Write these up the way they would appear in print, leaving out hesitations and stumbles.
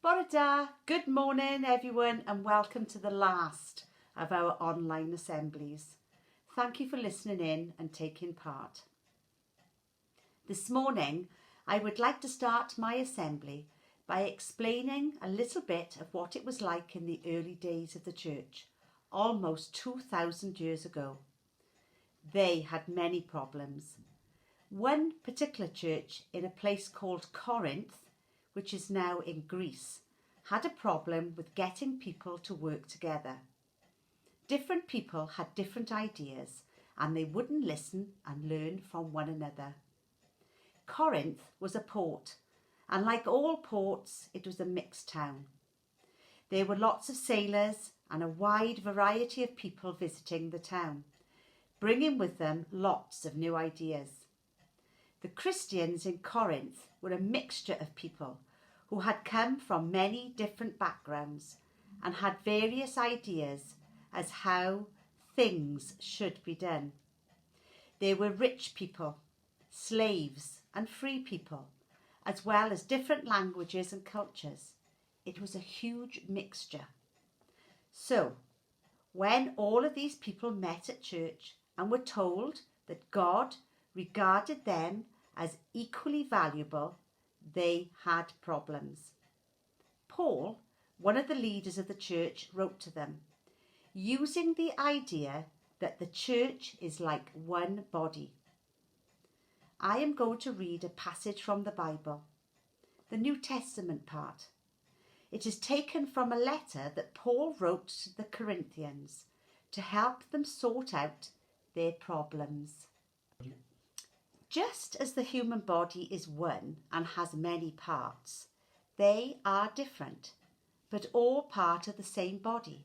Bore da, good morning everyone, and welcome to the last of our online assemblies. Thank you for listening in and taking part. This morning I would like to start my assembly by explaining a little bit of what it was like in the early days of the church, almost 2,000 years ago. They had many problems. One particular church in a place called Corinth, which is now in Greece, had a problem with getting people to work together. Different people had different ideas and they wouldn't listen and learn from one another. Corinth was a port, and like all ports, it was a mixed town. There were lots of sailors and a wide variety of people visiting the town, bringing with them lots of new ideas. The Christians in Corinth were a mixture of people who had come from many different backgrounds and had various ideas as how things should be done. There were rich people, slaves and free people, as well as different languages and cultures. It was a huge mixture. So, when all of these people met at church and were told that God regarded them as equally valuable, they had problems. Paul, one of the leaders of the church, wrote to them, using the idea that the church is like one body. I am going to read a passage from the Bible, the New Testament part. It is taken from a letter that Paul wrote to the Corinthians to help them sort out their problems. Just as the human body is one and has many parts, they are different, but all part of the same body.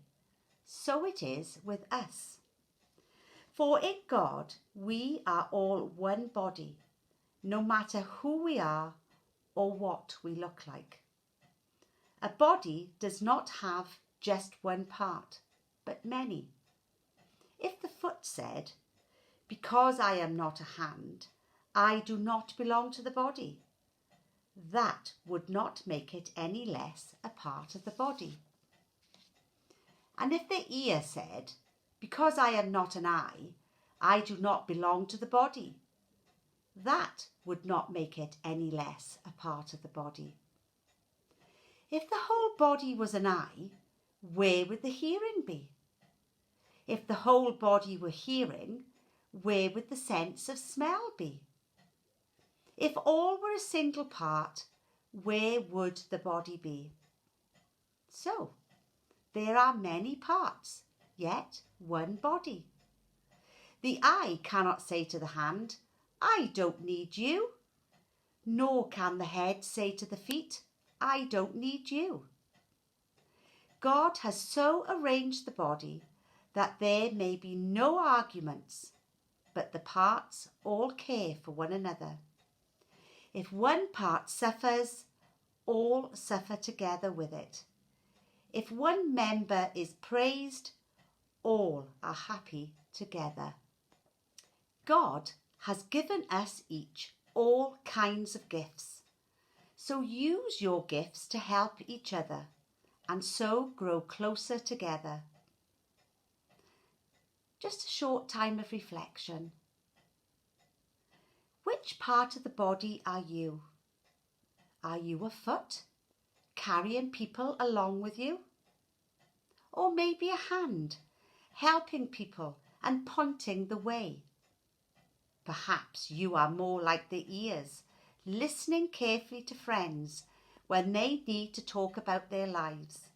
So it is with us. For in God we are all one body, no matter who we are or what we look like. A body does not have just one part, but many. If the foot said, "Because I am not a hand, I do not belong to the body," that would not make it any less a part of the body. And if the ear said, "Because I am not an eye, I do not belong to the body," that would not make it any less a part of the body. If the whole body was an eye, where would the hearing be? If the whole body were hearing, where would the sense of smell be? If all were a single part, where would the body be? So, there are many parts, yet one body. The eye cannot say to the hand, "I don't need you," nor can the head say to the feet, "I don't need you." God has so arranged the body that there may be no arguments, but the parts all care for one another. If one part suffers, all suffer together with it. If one member is praised, all are happy together. God has given us each all kinds of gifts. So use your gifts to help each other and so grow closer together. Just a short time of reflection. Which part of the body are you? Are you a foot, carrying people along with you? Or maybe a hand, helping people and pointing the way? Perhaps you are more like the ears, listening carefully to friends when they need to talk about their lives.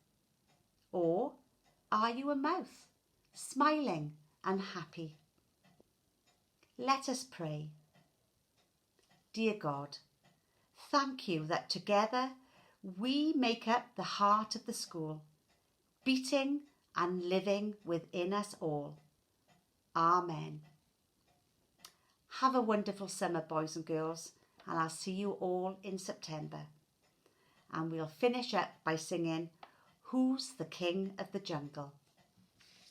Or are you a mouth, smiling and happy? Let us pray. Dear God, thank you that together we make up the heart of the school, beating and living within us all. Amen. Have a wonderful summer, boys and girls, and I'll see you all in September. And we'll finish up by singing, "Who's the King of the Jungle?"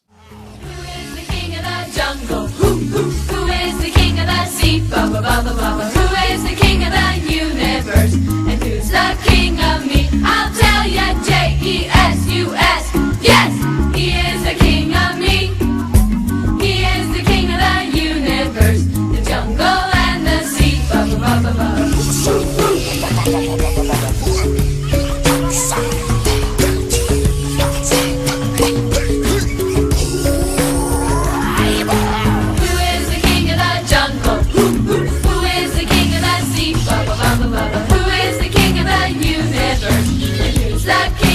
Who is the king of the jungle? Who is the king of the sea? Baba, baba, baba. Who is the king of the universe? And who's the king of me? I'll tell you the king